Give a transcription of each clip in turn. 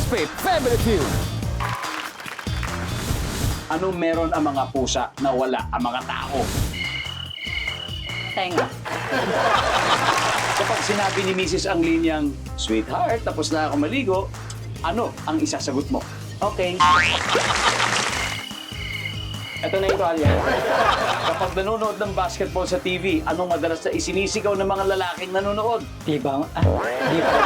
Let's play Family Feud. Ano meron ang mga pusa na wala ang mga tao? Tenga. Kapag sinabi ni Mrs. ang linyang, "Sweetheart, tapos na ako maligo," ano ang isasagot mo? Okay. Ito na yung tuwalya. Kapag nanonood ng basketball sa TV, anong madalas na isinisigaw ng mga lalaking nanonood? Di ba? Di ba?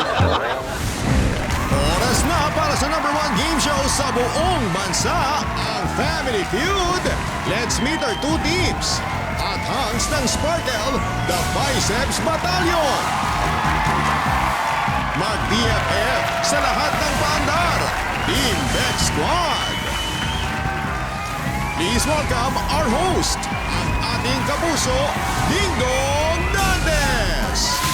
Oras na para sa #1 game show sa buong bansa, ang Family Feud. Let's meet our two teams. At hangs ng Sparkle, the Biceps Battalion. Mag-BFF sa lahat ng paandar, Team Beck Squad. Please welcome our host, ang ating kapuso, Dingdong Dantes.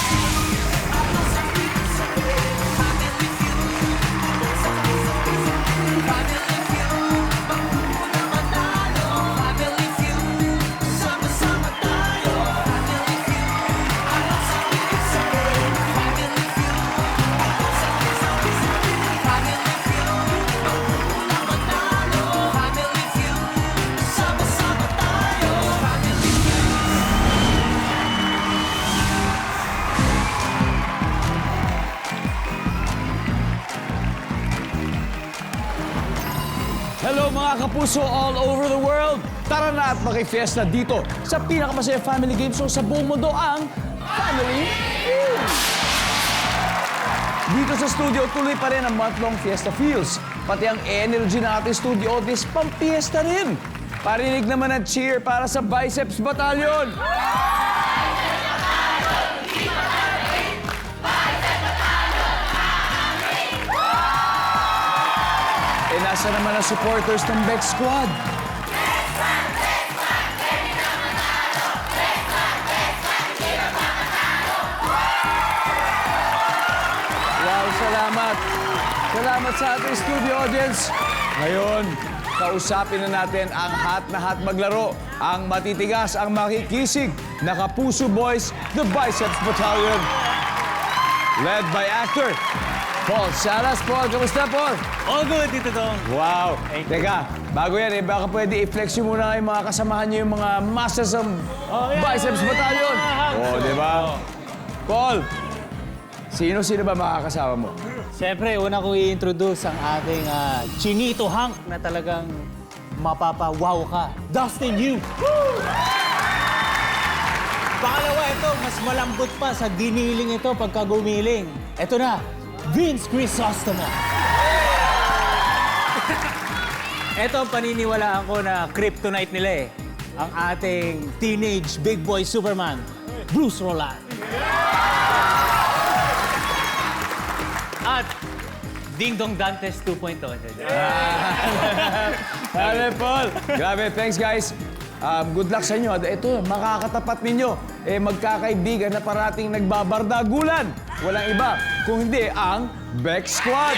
Hello mga kapuso all over the world! Tara na at makifiesta dito sa pinakamasaya family game show sa buong mundo, ang Family Feud! Dito sa studio, tuloy pa rin ang month-long fiesta feels. Pati ang energy ng ating studio audience, pampiesta rin. Parinig naman ang cheer para sa Biceps Battalion! E nasa naman ang supporters ng Beck Squad? Wow, salamat. Salamat sa ating studio audience. Ngayon, kausapin na natin ang hot na hot maglaro. Ang matitigas, ang makikisig na Kapuso Boys, the Biceps Battalion. Led by actor Paul Salas. Paul, kamusta, Paul? All good, Tito Dong. Wow! Teka, bago yan, baka pwede i-flex nyo muna yung mga kasamahan nyo, yung mga masters ng Biceps Battalion. Oo, di ba? Paul, sino-sino ba makakasama mo? Siyempre, una ko i-introduce ang ating Chinito Hank na talagang mapapa-wow ka. Dustin Yu. Pangalawa, ito, mas malambot pa sa giniling ito pagka gumiling. Ito na, Vince Crisostomo. Ito ang paniniwalaan ko na kryptonite nila eh. Ang ating teenage big boy Superman, Bruce Roland. At Ding Dong Dantes 2.0. Hello, Paul! Grabe, thanks guys. Good luck sa inyo. Ito, makakatapat ninyo. Magkakaibigan na parating nagbabardagulan. Walang iba, kung hindi ang Beck Squad.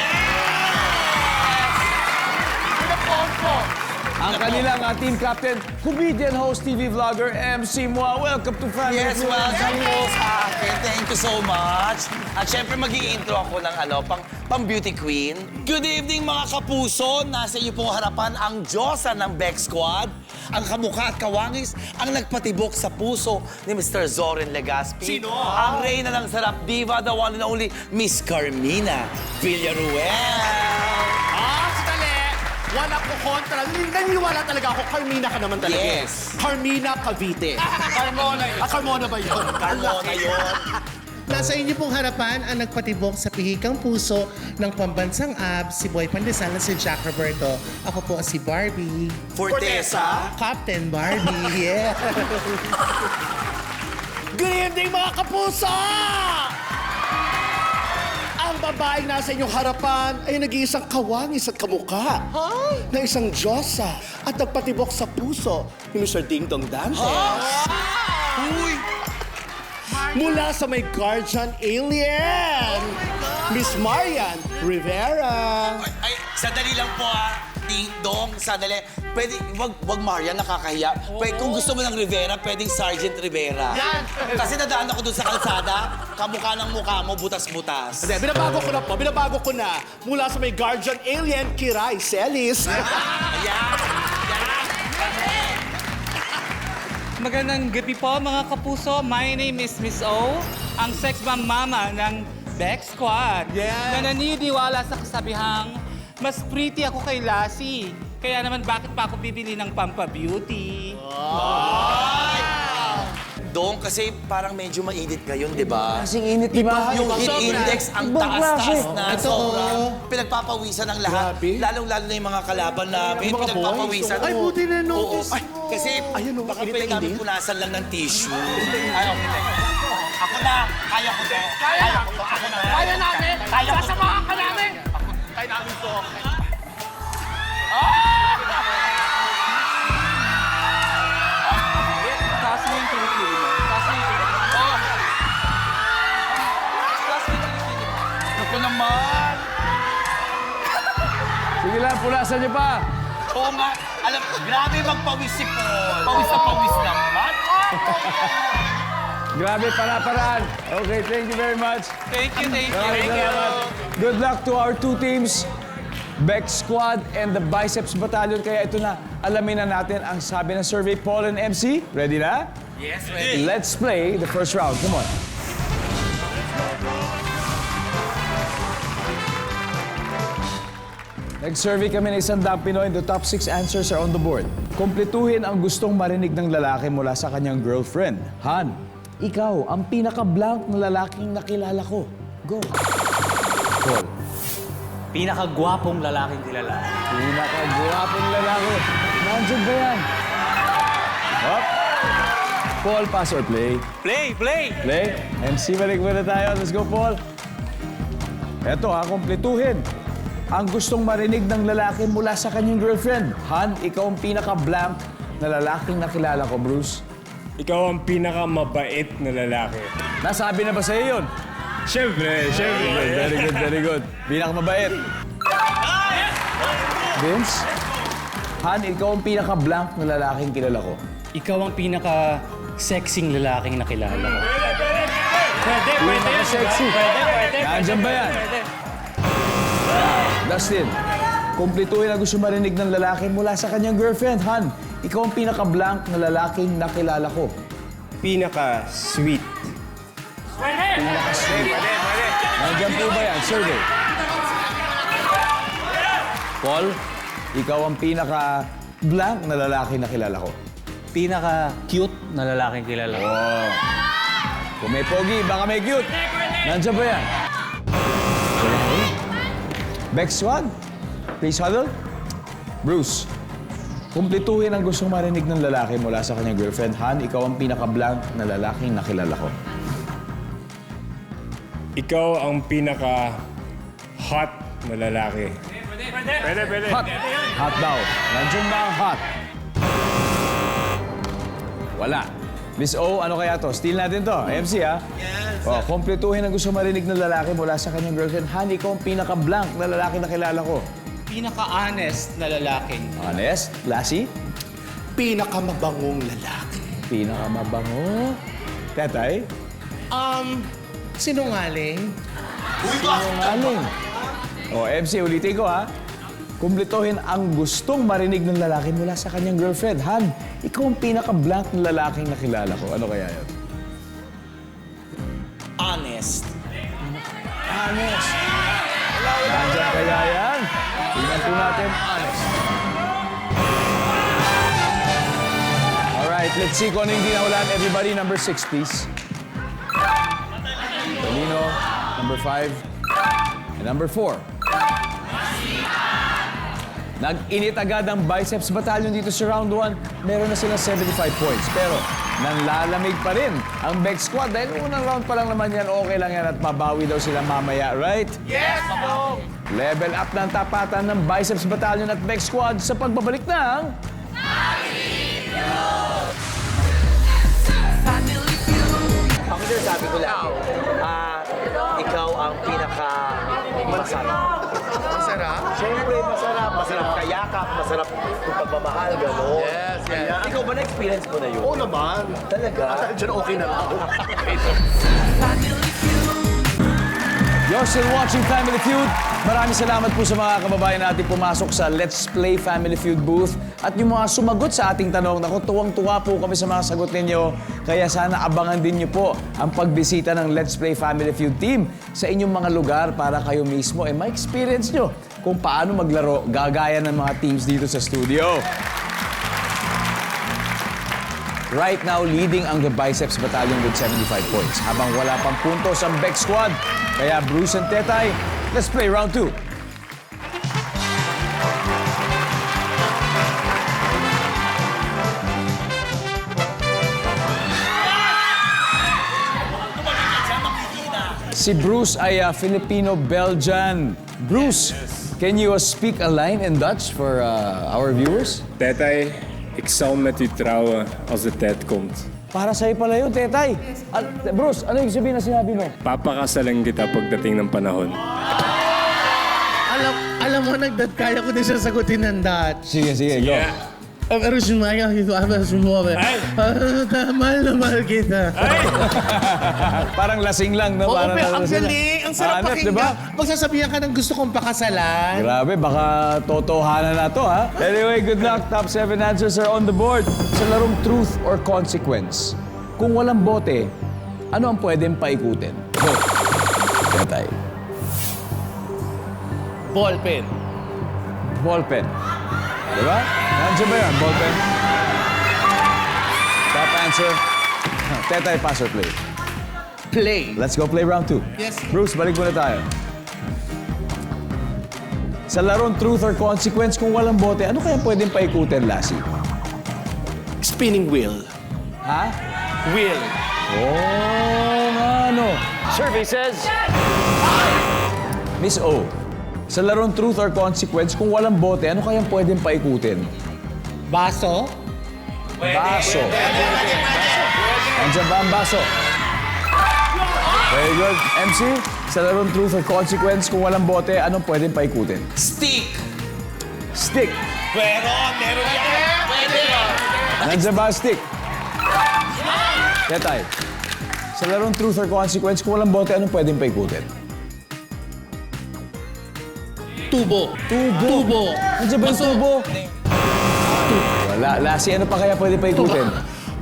Ang kanilang team captain, comedian, host, TV vlogger, MC Moa. Welcome to Family Yes, Feud. welcome po sa akin. Thank you so much. At syempre, mag-i-intro ako ng pang beauty queen. Good evening, mga kapuso. Nasa iyo pong harapan ang Diyosa ng Beck Squad. Ang kamukha at kawangis, ang nagpatibok sa puso ni Mr. Zoren Legaspi. Sino? Ang reyna ng sarap diva, the one and only Miss Carmina Villaruel. Wala ko kontra. Naniniwala talaga ako, Carmina ka naman talaga. Yes. Carmina Cavite. Carmona yun. Carmona ba yun? Carmona yun. Nasa inyo pong harapan ang nagpatibok sa pihikang puso ng pambansang abs, si Boy Pandesal na si Jack Roberto. Ako po si Barbie. Fortesa. Captain Barbie, yeah. Good evening, mga kapuso! Ang babaeng nasa inyong harapan ay nag-iisang kawangis at kamukha na isang Diyosa at nagpatibok sa puso ni Mr. Ding Dong Dantes. Uy! Mula sa may guardian alien, Miss Marian Rivera. Ay, sandali lang po Ding Dong, sandali. Pwede, wag Marian, nakakahiya. Pwede, kung gusto mo ng Rivera, pwedeng Sergeant Rivera. Kasi nadaan ako dun sa kalsada. kamukha ng mukha mo, butas-butas. Hindi, binabago ko na. Mula sa may guardian alien, Kiray Celis. Magandang gabi po mga kapuso. My name is Miss O, ang sex bomb mama ng Beck Squad. Na naniniwala sa kasabihang, mas pretty ako kay Lassie. Kaya naman bakit pa ako bibili ng Pampa Beauty? Dong, kasi parang medyo mainit ngayon, di ba? Kasing init, di ba? Yung heat index ang Ibang taas-taas klase. na. Sobrang pinagpapawisan ng lahat. Grabe. Lalong-lalo na yung mga kalaban namin. Yung mga Pinagpapawisan. boys. Ay, buti na notice Oo. Ay, kasi Ayun, baka init na pwede namin init. punasan lang ng tissue. Ay, okay. Ako na. Kaya ko to. Kaya ko to. Ako na. Kaya namin. Sasamahan ka namin. Kaya namin to. Taas mo yung kilikili mo. Taas mo yung kilikili mo. Taas mo yung kilikili mo. Ako naman. Sige lang, punasan niyo pa. Oo nga. Alam, grabe magpawis si Paul. Pawis na pawis naman. Grabe, para-paraan. Okay, thank you very much. Thank you, thank you. Maraming salamat. Good luck to our two teams, Beck Squad and the Biceps Battalion. Kaya ito na, alamin na natin ang sabi ng survey. Paul and MC, ready na? Yes, ready. Let's play the first round. Come on. Nag-survey kami ng 100 Pinoy. The top 6 answers are on the board. Kumpletuhin ang gustong marinig ng lalaki mula sa kanyang girlfriend. Han, ikaw ang pinaka-blank na lalaking nakilala ko. Go. Paul. Pinakagwapong lalaking kilala. Pinaka-guwapong lalaki. Nandiyan ba yan? Up. Paul, pass or play? Play! Play. MC, balik muna tayo. Let's go, Paul. Eto ha, kumpletuhin. Ang gustong marinig ng lalaki mula sa kanyang girlfriend. Han, ikaw ang pinaka-blank na lalaking nakilala ko, Bruce. Ikaw ang pinakamabait na lalaki. Nasabi na ba sa'yo yun? Siyempre. Very good, very good. Pinakamabait. Vince? Han, ikaw ang pinaka-blank na lalaking kilala ko. Ikaw ang pinaka-sexing lalaking nakilala ko. Pinaka-sexy. Nandiyan ba yan? Dustin, kumpletuhin ang gusto marinig ng lalaki mula sa kanyang girlfriend. Han, ikaw ang pinaka-blank na lalaking nakilala ko. Pinaka-sweet. Pinaka-sweet. Nandiyan po ba yan? Survey. Paul, ikaw ang pinaka-blank na lalaking nakilala ko. Pinaka-cute na lalaking kilala ko. Oh. Kung may pogi, baka may cute. Nandiyan ba yan? Beck Squad, please huddle. Bruce, kumpletuhin ang gustong marinig ng lalaki mula sa kanyang girlfriend. Han, ikaw ang pinaka-blank na lalaking nakilala ko. Ikaw ang pinaka-hot na lalaki. Pwede. Hot. Hot daw. Nandiyan ba ang hot? Wala. Miss O, ano kaya to? Steal natin to. MC, ha? Yes. Oh, kumpletuhin ang gusto marinig ng lalaki mula sa kanyang girlfriend. Han, ikaw ang pinaka-blank na lalaki na kilala ko. Pinaka-honest na lalaking. Honest? Lassie? Pinakamabangong lalaki. Pinakamabango. Tetay? Sinungaling. Sinungaling. O, MC, ulitin ko, ha? Kumpletuhin ang gustong marinig ng lalaki mula sa kanyang girlfriend. Han, ikaw ang pinaka-blank na lalaking nakilala ko. Ano kaya yun? Honest. Honest. Nandiyan kaya yan? Tingnan po natin. Honest. Alright, let's see kung ano yung dinahulaan. Everybody, number 6, please. Polino, number 5, and number 4. Nag-init agad ang Biceps Battalion dito sa round 1. Meron na silang 75 points. Pero nanlalamig pa rin ang Beck Squad. Dahil unang round pa lang naman yan, okay lang yan at mabawi daw sila mamaya, right? Yes, po! Level up ng tapatan ng Biceps Battalion at Beck Squad sa pagbabalik ng... Ako din sabi ko lang, ikaw ang pinaka-masarap. Masarap? Siyempre, masarap. Masarap kayakap, masarap yung pagmamahal, gano'n. Yes. Ikaw ba na-experience mo na yun? Oo naman. Talaga? Diyan okay na lang. Family Feud. You're still watching Family Feud. Maraming salamat po sa mga kababayan natin pumasok sa Let's Play Family Feud booth at yung mga sumagot sa ating tanong. Naku, tuwang-tuwa po kami sa mga sagot ninyo. Kaya sana abangan din niyo po ang pagbisita ng Let's Play Family Feud team sa inyong mga lugar para kayo mismo ma-experience nyo kung paano maglaro gagaya ng mga teams dito sa studio. Right now, leading ang The Biceps Battalion with 75 points. Habang wala pang puntos ang Bex Squad. Kaya Bruce and Tetay, let's play round 2. Si Bruce ay Filipino-Belgian. Bruce, can you speak a line in Dutch for our viewers? Tetay, ik zal met u trouwen als de tijd komt. Para sa'yo pala yun, Tetay. Bruce, ano yung sabihin na sinabi mo? Papakasalan kita pagdating ng panahon. Alam mo, kaya ko din siya sagutin ng Dutch. Sige, go. Pero sumaya kita, sumuha. Mahal na mahal kita. Parang lasing lang, no? Oo, Parang pero ang lasing lang. galing. Ang sarap Hanep, pakinggan. diba? Magsasabihan ka ng gusto kong pakasalan. Grabe, baka totohanan na to, ha? Anyway, good luck. Top 7 answers are on the board. Sa larong truth or consequence, kung walang bote, ano ang pwedeng paikutin? Go. Tetay. Ballpen. Ballpen. Diba? Nandiyan ba yan? Ballpen? Top answer. Tetay, pass or play? Play. Let's go play round 2. Yes. Bruce, balik muna tayo. Sa larong truth or consequence, kung walang bote, ano kaya pwedeng paikutin, Lassie? Spinning wheel. Ha? Wheel. Oh, ano? Survey says... Miss O, sa larong truth or consequence, kung walang bote, ano kaya pwedeng paikutin? Baso? Baso. Nandiyan ba ang baso? Very good. MC, sa larong truth or consequence, kung walang bote, anong pwedeng paikutin? Stick. Stick. Meron yan. Pwede. Nandiyan ba ang stick? Tetay, sa larong truth or consequence, kung walang bote, anong pwedeng paikutin? Tubo. Tubo. Nandiyan ba yung tubo? Wala. Lassie, ano pa kaya pwede paikutin?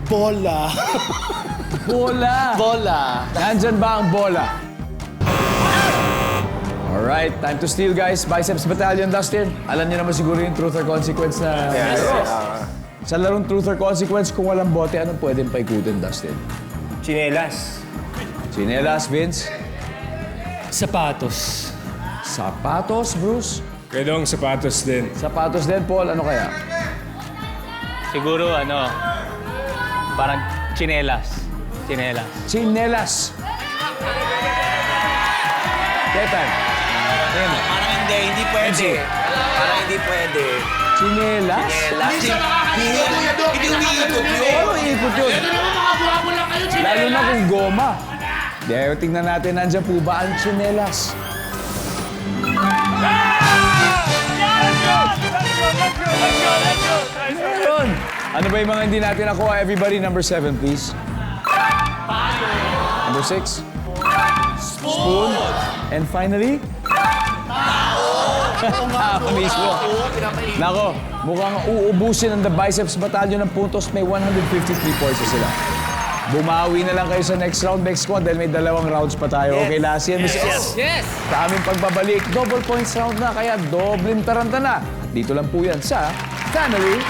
Bola. Bola. Bola. Nandyan ba ang bola? Alright, time to steal, guys. Biceps Battalion, Dustin. Alam niyo naman siguro yung truth or consequence na... Yes. Sa larong truth or consequence, kung walang bote, anong pwedeng paikutin, Dustin? Chinelas. Chinelas, Vince? Sapatos. Sapatos, Bruce? Pwede ang sapatos din. Sapatos din, Paul. Ano kaya? Siguro, parang chinelas. Chinelas. Chinelas. Tetay. Ayan. Parang hindi pwede. Parang hindi pwede. Chinelas? Hindi umiikot yun. Ano iikot yun? Lalo na kung goma. Dahil tingnan natin, nandiyan po ba ang chinelas? Meron! Ano ba yung mga hindi natin nakuha? Everybody, number 7, please. Number 6. Spoon. And finally? Tao mismo. Nako, mukhang uubusin ng The Biceps Battalion ng puntos. May 153 points na sila. Bumawi na lang kayo sa next round, Bex Squad, dahil may 2 rounds pa tayo. Okay, Lassie and Miss O? Yes! Sa aming pagbabalik, double points round na, kaya dobleng taranta na. At dito lang po yan sa Family.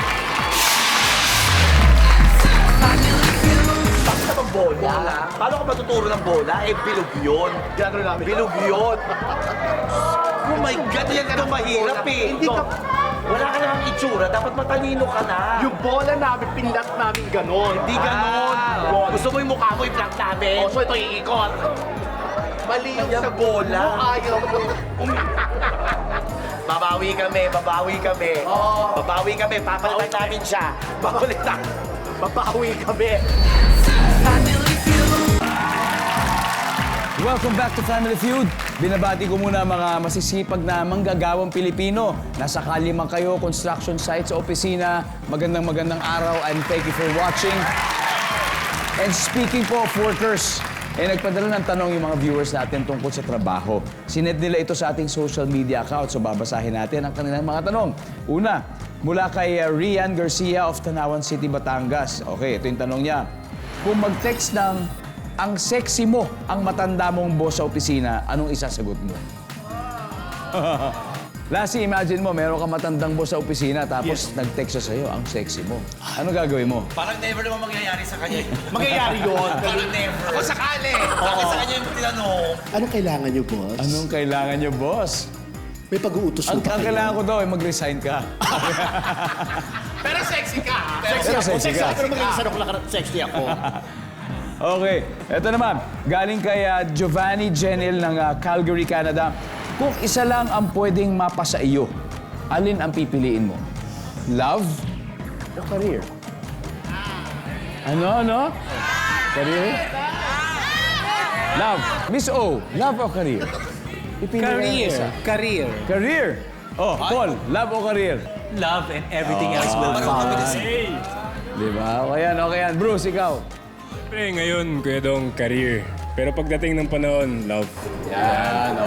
Bakit naman bola? Paano ka matuturo ng bola? Bilog yun. Bilog yun. Oh my God, yan ka mahirap eh. Hindi ka... Wala ka namang itsura, dapat matalino ka na. Yung bola namin, pinlat namin ganon. Hindi ganon. Gusto mo yung mukha mo, i-plank namin. So ito iikot. Mali yung Yung sa bola. Ayaw mo. Babawi kami. Babawi kami, papalitan namin siya. Babawi kami. Welcome back to Family Feud. Binabati ko muna mga masisipag na manggagawang Pilipino. Nasa kalye man kayo, construction sites, opisina. Magandang araw and thank you for watching. And speaking po of workers, Nagpadala ng tanong yung mga viewers natin tungkol sa trabaho. Sinet nila ito sa ating social media account, so babasahin natin ang kanilang mga tanong. Una, mula kay Rian Garcia of Tanawan City, Batangas. Okay, ito yung tanong niya. Kung mag-text ng ang sexy mo ang matanda mong boss sa opisina, anong isasagot mo? Lassie, imagine mo, meron ka matandang boss sa opisina tapos nag-text siya sa'yo, ang sexy mo. Ano gagawin mo? Parang never naman mangyayari sa kanya. Mangyayari yun. Parang never. Ako sakali. Bakit sa kanya yung tinanong? Anong kailangan niyo, boss? Anong kailangan niyo, boss? May pag-uutos Ang mo ba kayo? kailangan ko daw ay mag-resign ka. Pero sexy ka. Pero sexy ka. Pero mag-iisarok lang sexy ako. Okay, eto naman. Galing kay Giovanni Genil ng Calgary, Canada. Kung isa lang ang pwedeng mapasa iyo, alin ang pipiliin mo? Love o career? Ano? Career? Love. Miss O, love o career? Pipili ka ng isa. Career. Career. Oh, Paul, love o career? Love and everything else will follow. Di ba? Okay yan. Bruce, ikaw? Pre, ngayon, Kuya Dong, career. Pero pagdating ng panahon, love. Yan,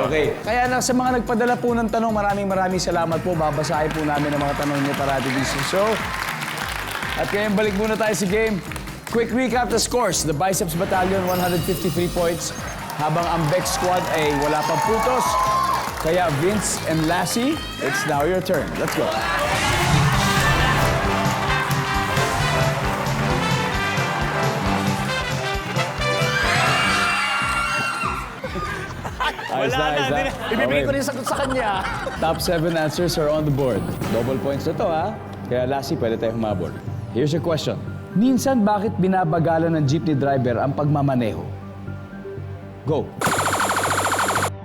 okay. Kaya na sa mga nagpadala po ng tanong, maraming salamat po. Babasahin po namin ang mga tanong niyo parati dito sa show. At ngayon, balik muna tayo sa game. Quick recap the scores. The Biceps Battalion, 153 points. Habang ang Bex Squad ay wala pang puntos. Kaya Vince and Lassie, it's now your turn. Let's go. Ayos na. Ibibigay ko rin sagot sa kanya. Top 7 answers are on the board. Double points na to, ha? Kaya Lassie, pwede tayo humabol. Here's your question. Minsan, bakit binabagalan ng jeepney driver ang pagmamaneho? Go.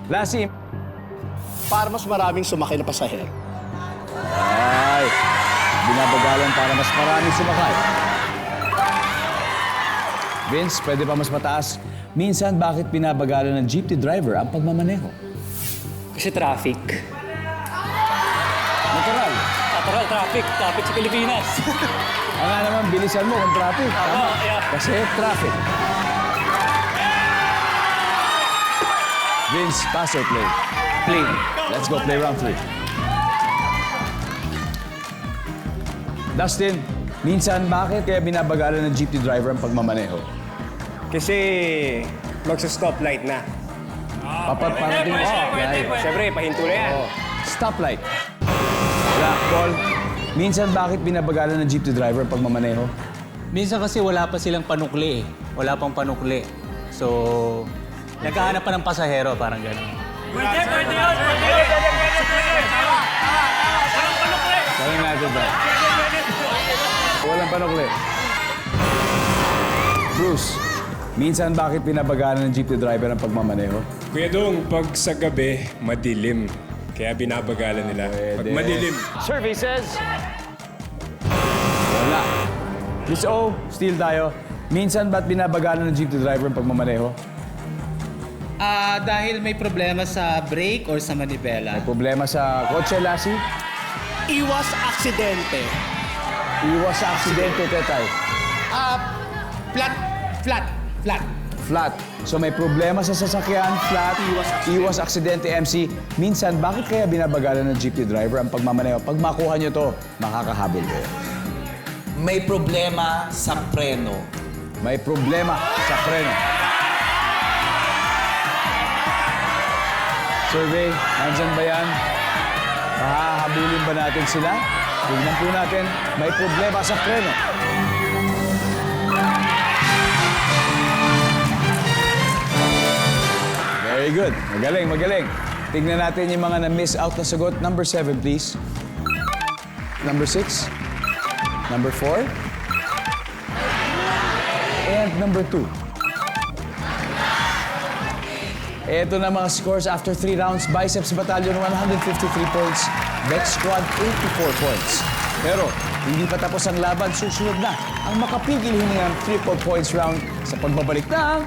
Lassie. Para mas maraming sumakay na pasahero. Ay, binabagalan para mas maraming sumakay. Vince, pwede pa mas mataas. Minsan, bakit binabagalan ng jeepney driver ang pagmamaneho? Kasi traffic. Natural. Natural traffic sa Pilipinas. Ang nga naman, bilisan mo kung traffic. Tama. yeah. Kasi traffic. Vince, pass or play? Play. Let's go play round 3. Dustin, minsan bakit kaya binabagalan ng jeepney driver ang pagmamaneho? Kasi magsa-stoplight na. Parating stoplight. Siyempre, pahinto na yan. Stoplight. Wala, Paul. Minsan bakit binabagalan ng jeepney driver ang pagmamaneho? Minsan kasi wala pa silang panukli eh. Wala pang panukli. So, naghahanap pa ng pasahero, parang gano'n. Tanong natin ba? Walang panukli. Bruce, minsan bakit binabagalan ng jeepney driver ang pagmamaneho? Kuya Dong, pag sa gabi, madilim. Kaya binabagalan nila. Pag madilim. Survey says... Wala. Miss O, still tayo. Minsan ba't binabagalan ng jeepney driver ang pagmamaneho? Dahil may problema sa brake or sa manibela. Problema sa kotse, Lassie? Iwas aksidente. Iwas sa aksidente, Tetay. Flat. Flat. So may problema sa sasakyan, flat, iwas aksidente, MC. Minsan, bakit kaya binabagalan ng jeepney driver ang pagmamaneho? Pag makuha nyo to, makakahabol kayo. May problema sa preno. May problema sa preno. Survey, nandyan ba yan? Pahahabulin ba natin sila? Tignan po natin, may problema sa preno. Very good. Magaling. Tignan natin yung mga na-miss out na sagot. Number 7, please. Number 6. Number 4. And number 2. Ito na mga scores after 3 rounds. Biceps Battalion, 153 points. Bex Squad, 84 points. Pero, hindi pa tapos ang laban. Susunod na ang makapigil hiningang triple points round sa pagbabalik ng...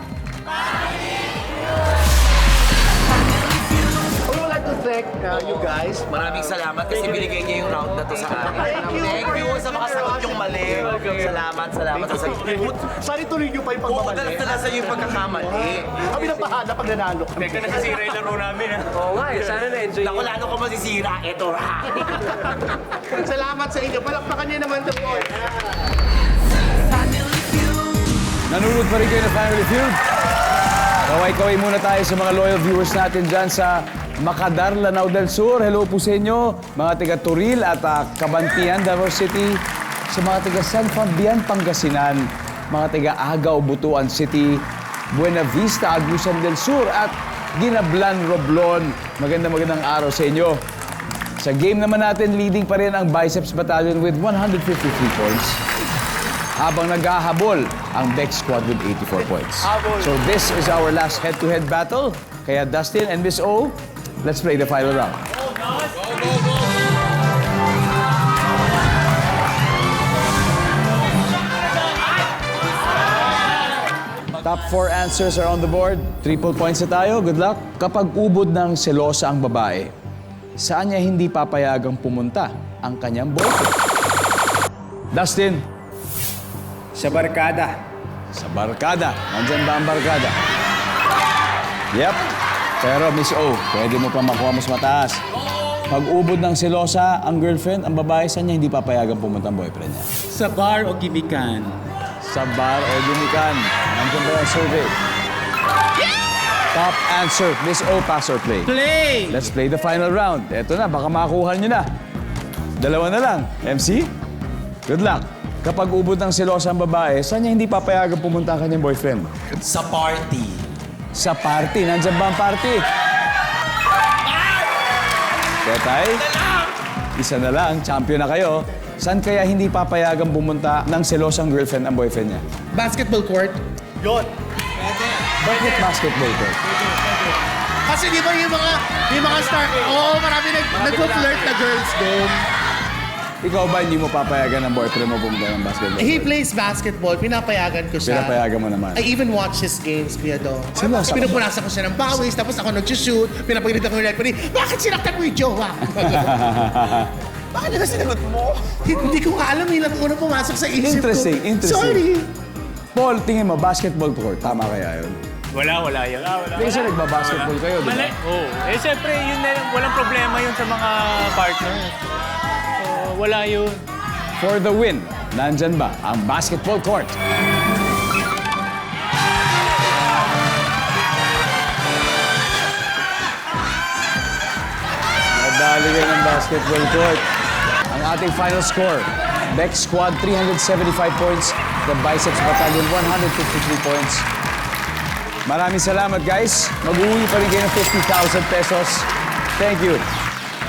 We would like to thank thank you guys. Maraming salamat kasi binigay niya yung round na to sa akin. Thank you sa mga sagot yung mali. Salamat sa sagot. Sana ituloy niyo pa yung Oo, pagmamali. dalas-dalasan yung pagkakamali. Kami nang bahala pag nanalo kami. Nasisira yung laro namin. Oo nga eh, sana na-enjoy Naku, lalo ka masisira. Ito, ha? Salamat sa inyo. Palakpakan niyo naman the boy. Nanonood pa rin kayo ng Family Feud? Kaway-kaway muna tayo sa mga loyal viewers natin dyan sa Macadar, Lanao del Sur. Hello po sa inyo, mga taga Turil at Cabantian, Davao City. Sa mga taga San Fabian, Pangasinan. Mga taga Agaw, Butuan City. Buena Vista, Agusan del Sur at Ginablan, Roblon. Magandang araw sa inyo. Sa game naman natin, leading pa rin ang Biceps Battalion with 153 points. Habang naghahabol ang Bex Squad with 84 points. So this is our last head-to-head battle. Kaya Dustin and Miss O, let's play the final round. Top 4 answers are on the board. Triple points na tayo. Good luck. Kapag ubod ng selosa ang babae, saan niya hindi papayagang pumunta ang kanyang boyfriend? Dustin. Sa barkada. Sa barkada. Nandyan ba ang barkada? Yep. Pero Miss O, pwede mo pa makuha mas mataas. Pag ubod ng selosa ang girlfriend, ang babae, saan niya hindi papayagang pumunta ang boyfriend niya? Sa bar o gimikan? Sa bar o gumikan. Nandyan ba ang survey? Top answer. Miss O, pass or play? Play! Let's play the final round. Eto na, baka makuha niyo na. Dalawa na lang. MC? Good luck. Kapag ubod ng selosa ang babae, saan niya hindi papayagang pumunta ang kanyang boyfriend? Sa party. Sa party. Nandyan ba ang party? Tetay? Isa na lang. Champion na kayo. Saan kaya hindi papayagang pumunta ng selosang girlfriend ang boyfriend niya? Basketball court. Yun. Bakit basketball court? Kasi di ba yung mga star, marami nagpo-flirt na girls doon. Ikaw ba hindi mo papayagan ng boyfriend mo pumunta ng basketball He court? plays basketball, pinapayagan ko siya. Pinapayagan mo naman. I even watch his games, Kuya Do. Seryoso? Pinupunasan ko siya ng pawis, tapos ako nag-shoot, pinapagalitan ko yung referee, bakit sinaktan mo yung jowa? Bakit na sinagot mo? Hindi ko nga alam, ilang unang pumasok sa isip Interesting, ko. interesting. Sorry. Paul, tingin mo, basketball court, tama kaya yun? Wala yun. Kasi nagbabasketball kayo, di ba? Mali. Oh. Siyempre, yun na, walang problema yun sa mga partners. Wala yun. For the win, nandyan ba ang basketball court? Nadali kayo ng basketball court. Ang ating final score, Bex Squad 375 points, the Biceps Battalion 153 points. Maraming salamat guys. Mag-uwi pa rin kayo ng 50,000 pesos. Thank you.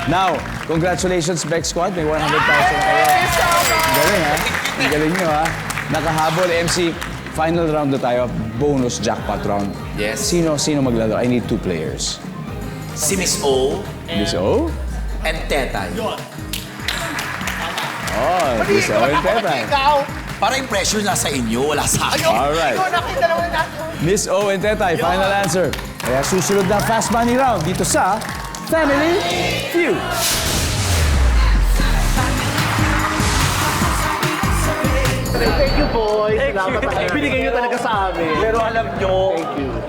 Now, congratulations Bex Squad, may 100,000 na kayo. Ang galing ha? Ang galing nyo ha? Nakahabol, MC. Final round na tayo, bonus jackpot round. Yes. Sino maglaro? I need 2 players. Si Miss O Miss O? and Tetay. Oh, Miss O and Tetay. Para yung pressure nasa inyo, wala sa akin. Alright. Miss O and Tetay, final answer. Kaya susunod na Fast Money Round dito sa Family Feud. Thank you, boys. Salamat talaga. Binigay niyo talaga sa amin. Pero alam nyo,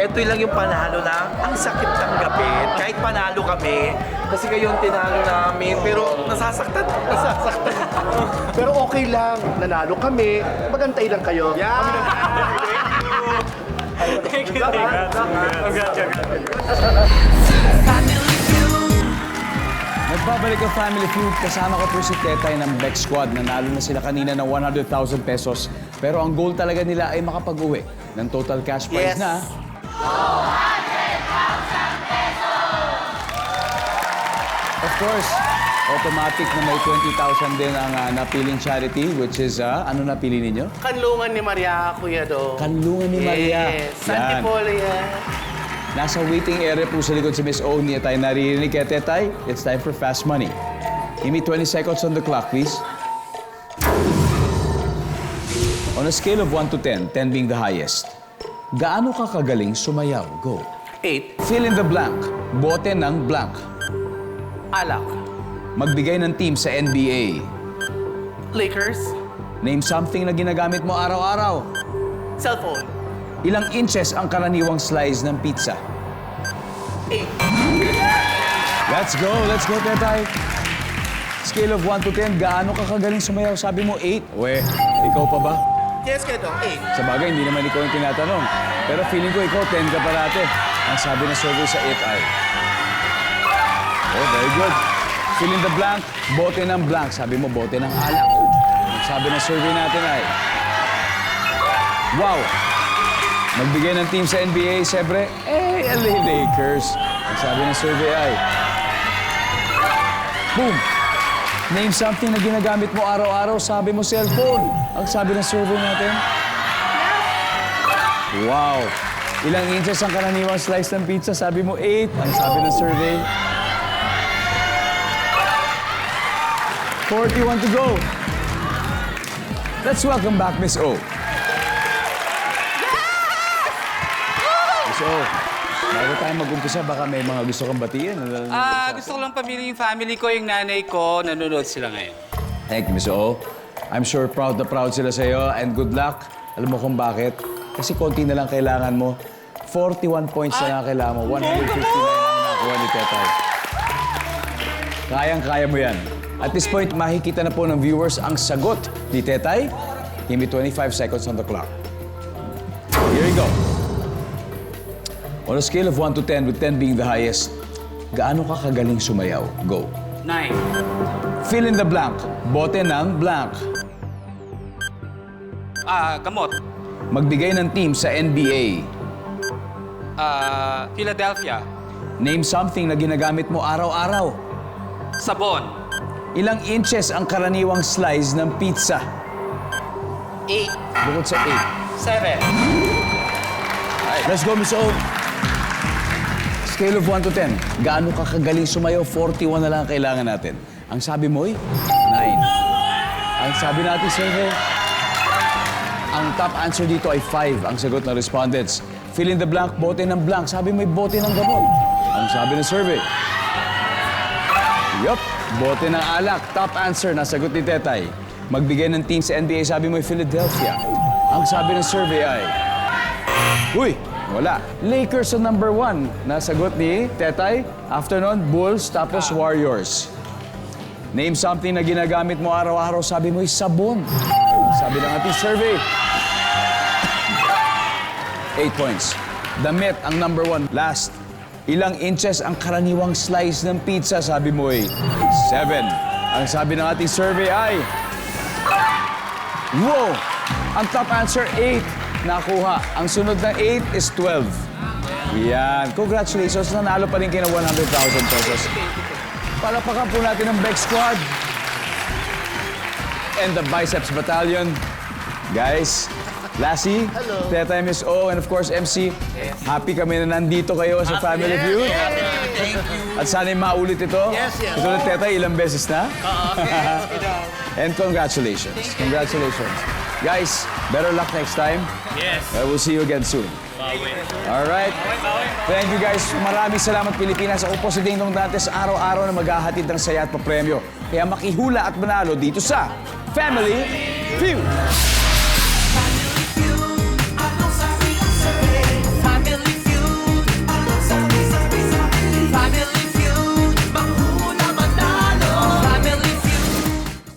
ito lang yung panalo na ang sakit tanggapin. Kahit panalo kami, kasi kayo yung tinalo namin, pero nasasaktan. Pero okay lang. Nanalo kami. Magantay lang kayo. Nagbabalik ang Family Feud. Kasama ko po si Tetay ng Bex Squad. Nanalo na sila kanina ng 100,000 pesos. Pero ang goal talaga nila ay makapag-uwi ng total cash prize na 200,000 pesos! Of course, automatic na may 20,000 din ang napiling charity, which is, ano napili ninyo? Kanlungan ni Maria, Kuya Do. Kanlungan ni Maria. Yes. Santi Polo yan. Nasa waiting area po sa likod si Miss O. Niya tayo naririnig kaya Tetay. It's time for Fast Money. Give me 20 seconds on the clock, please. On a scale of 1 to 10, 10 being the highest, gaano ka kagaling sumayaw? Go. 8. Fill in the blank. Bote ng blank. Alak. Magbigay ng team sa NBA. Lakers. Name something na ginagamit mo araw-araw. Cellphone. Ilang inches ang karaniwang slice ng pizza? 8. Let's go, Tetay. Scale of 1 to 10, gaano ka kagaling sumayaw? Sabi mo 8. We, ikaw pa ba? Yes, Kedong. 8. Sa bagay, hindi naman ikaw yung tinatanong. Pero feeling ko ikaw, 10 ka parate. Ang sabi ng survey sa 8 ay... Oh, very good. Fill in the blank, bote ng blank. Sabi mo, bote ng alak. Ang sabi ng survey natin ay... Wow! Magbigay ng team sa NBA, siyempre, LA Lakers. Ang sabi ng survey ay... Boom! Name something na ginagamit mo araw-araw. Sabi mo, cellphone. Ang sabi ng survey natin? Wow! Ilang inches ang karaniwang slice ng pizza? Sabi mo, 8. Ang sabi ng survey? 41 to go. Let's welcome back Miss O. Miss O, bago tayo mag-umpisa, baka may mga gusto kang batiin. Gusto ko lang pamilya yung family ko, yung nanay ko. Nanonood sila ngayon. Thank you, Miss O. I'm sure proud na proud sila sa'yo and good luck. Alam mo kung bakit? Kasi konti na lang kailangan mo. 41 points na lang kailangan mo. 159 ang nakuha ni Tetay. Kayang-kaya mo yan. At this point, makikita na po ng viewers ang sagot ni Tetay. Give me 25 seconds on the clock. Here you go. On a scale of 1 to 10, with 10 being the highest, gaano ka kagaling sumayaw? Go. 9. Fill in the blank. Bote ng blank. Gamot. Magbigay ng team sa NBA. Philadelphia. Name something na ginagamit mo araw-araw. Sabon. Ilang inches ang karaniwang slice ng pizza? 8. Bukod sa 7. 8. Let's go, Miss O. Scale of 1 to 10. Gaano ka kagaling sumayaw? 41 na lang ang kailangan natin. Ang sabi mo ay 9. Ang sabi natin, survey, ang top answer dito ay 5. Ang sagot ng respondents. Fill in the blank, bote ng blank. Sabi mo ay bote ng gamot. Ang sabi ng survey. Yup, bote ng alak. Top answer, nasagot ni Tetay. Magbigay ng team sa NBA, sabi mo ay Philadelphia. Ang sabi ng survey ay... Uy, wala. Lakers ang number 1. Nasagot ni Tetay. After nun, Bulls, tapos Warriors. Name something na ginagamit mo araw-araw, sabi mo ay sabon. Ang sabi ng ating survey. 8 points. Damit ang number 1. Last. Ilang inches ang karaniwang slice ng pizza? Sabi mo ay 7. Ang sabi ng ating survey ay... Wow! Ang top answer, 8. Nakuha. Ang sunod ng 8 is 12. Yan. Congratulations. Nanalo pa rin kayo ng 100,000 pesos. Palapakan po natin ang Beck Squad and the Biceps Battalion. Guys, Lassie, Tetay, Miss O, and of course, MC. Happy kami na nandito kayo sa Family Feud. Thank you. At sana'y maulit ito. Yes. Ito na, Tetay, ilang beses na. And congratulations. Congratulations. Guys, better luck next time. Yes. We'll see you again soon. All right. Thank you guys. Maraming salamat Pilipinas. Ako po si Ding Dong Dantes, araw-araw na maghahatid ng saya at papremyo. Kaya makihula at manalo dito sa Family Feud.